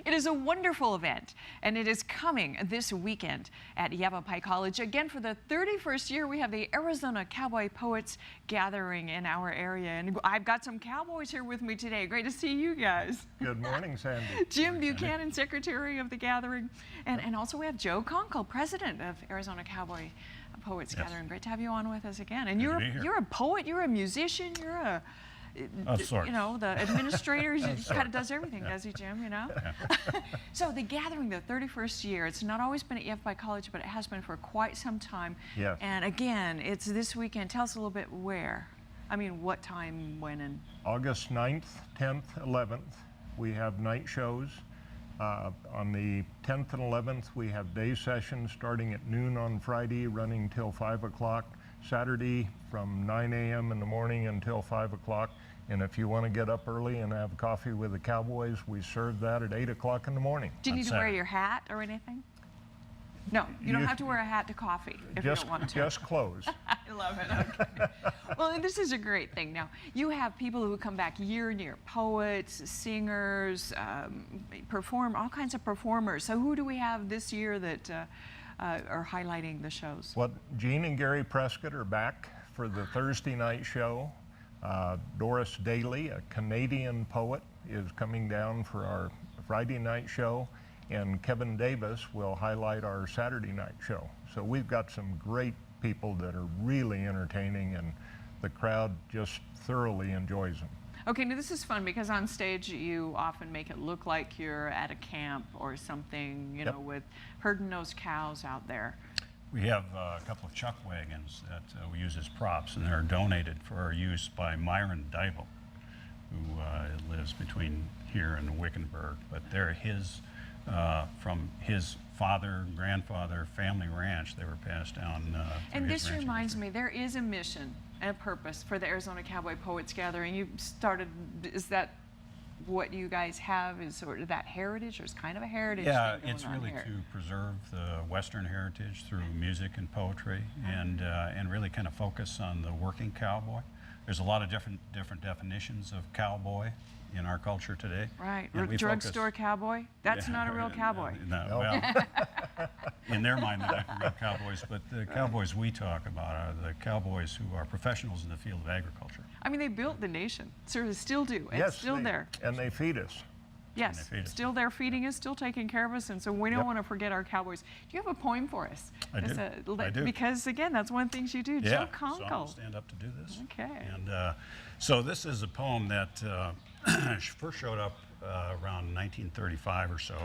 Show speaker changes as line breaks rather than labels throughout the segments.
It is a wonderful event, and it is coming this weekend at Yavapai College. Again, for the 31st year, we have the Arizona Cowboy Poets gathering in our area, and I've got some cowboys here with me today. Great to see you guys.
Good morning, Sandy.
Jim Buchanan, secretary of the gathering, and also we have Joe Conkle, president of Arizona Cowboy Poets Gathering. Great to have you on with us again. And you're a poet, you're a musician, you're a you know, the administrator kind of does everything, does he, Jim, you know? So the gathering, the 31st year, it's not always been at Yavapai College, but it has been for quite some time.
Yes.
And again, it's this weekend. Tell us a little bit where. I mean, what time, when, and?
August 9th, 10th, 11th, we have night shows. On the 10th and 11th, we have day sessions starting at noon on Friday, running till 5 o'clock. Saturday from 9 a.m. in the morning until 5 o'clock. And if you want to get up early and have coffee with the Cowboys, we serve that at 8 o'clock in the morning.
Do you need to wear your hat or anything? No, you don't have to wear a hat to coffee if you don't want to.
Just clothes.
I love it. Okay. Well, this is a great thing. Now, you have people who come back year and year, poets, singers, all kinds of performers. So who do we have this year that are highlighting the shows?
Well, Gene and Gary Prescott are back for the Thursday night show. Doris Daly, a Canadian poet, is coming down for our Friday night show. And Kevin Davis will highlight our Saturday night show. So we've got some great people that are really entertaining, and the crowd just thoroughly enjoys them.
Okay, now this is fun because on stage you often make it look like you're at a camp or something, you know, with herding those cows out there.
We have a couple of chuck wagons that we use as props, and they're donated for our use by Myron Dybel, who lives between here and Wickenburg. But they're his, from his father, grandfather, family ranch. They were passed down.
And this reminds me, there is a mission and a purpose for the Arizona Cowboy Poets Gathering. You started, is that what you guys have, is sort of that heritage, or it's kind of a heritage thing going
it's really
on here?
to preserve the Western heritage through music and poetry, and really kind of focus on the working cowboy. There's a lot of different definitions of cowboy in our culture today.
Right, drugstore cowboy? That's not a real cowboy.
No, well, in their mind, they're not real cowboys, but the cowboys we talk about are the cowboys who are professionals in the field of agriculture.
I mean, they built the nation, still do, and
Yes,
still there.
And they feed us.
Yes, still there feeding us, still taking care of us, and so we don't want to forget our cowboys. Do you have a poem for us?
I do.
Because again, that's one of the things you do.
Yeah,
Joe Conkle.
so I'm going to stand up to do this.
Okay.
And so this is a poem that first showed up around 1935 or so,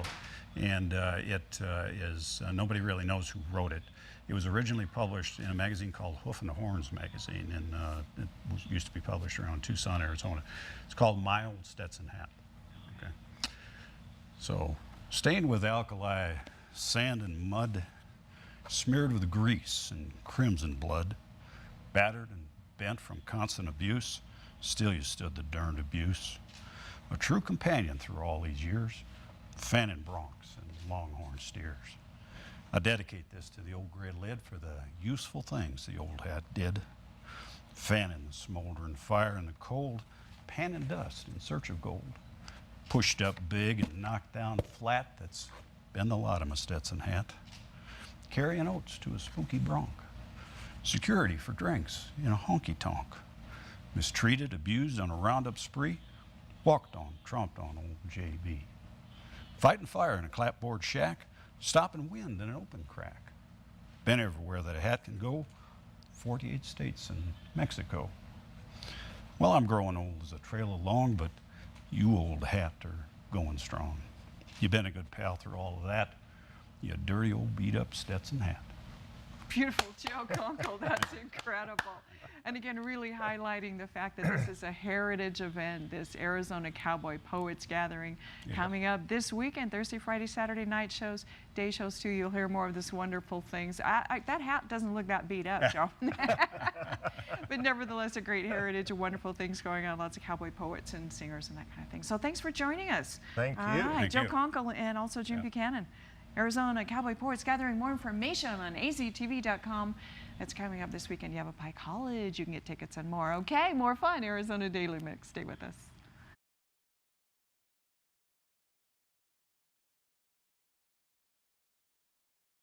and it is, nobody really knows who wrote it. It was originally published in a magazine called Hoof and Horns magazine, and it used to be published around Tucson, Arizona. It's called My Old Stetson Hat. Okay. So, stained with alkali, sand and mud, smeared with grease and crimson blood, battered and bent from constant abuse, still you stood the darned abuse. A true companion through all these years, fanning broncs and longhorn steers. I dedicate this to the old gray lid for the useful things the old hat did. Fanning the smoldering fire in the cold, panning dust in search of gold. Pushed up big and knocked down flat, that's been the lot of my Stetson hat. Carrying oats to a spooky bronc. Security for drinks in a honky-tonk. Mistreated, abused on a roundup spree. Walked on, tromped on old JB. Fighting fire in a clapboard shack. Stopping wind in an open crack. Been everywhere that a hat can go. 48 states and Mexico. Well, I'm growing old as a trail along, but you old hat are going strong. You've been a good pal through all of that. You dirty old beat up Stetson hat.
Beautiful, Joe Conkle, that's incredible. And again, really highlighting the fact that this is a heritage event, this Arizona Cowboy Poets Gathering coming up this weekend, Thursday, Friday, Saturday night shows, day shows too. You'll hear more of this wonderful things. That hat doesn't look that beat up, Joe. But nevertheless, a great heritage of wonderful things going on, lots of cowboy poets and singers and that kind of thing. So thanks for joining us.
Thank you.
All right,
Thank
Joe
you.
Conkle and also Jim Buchanan. Arizona Cowboy Poets Gathering. More information on AZTV.com. That's coming up this weekend. Yavapai College. You can get tickets and more. Okay, more fun. Arizona Daily Mix. Stay with us.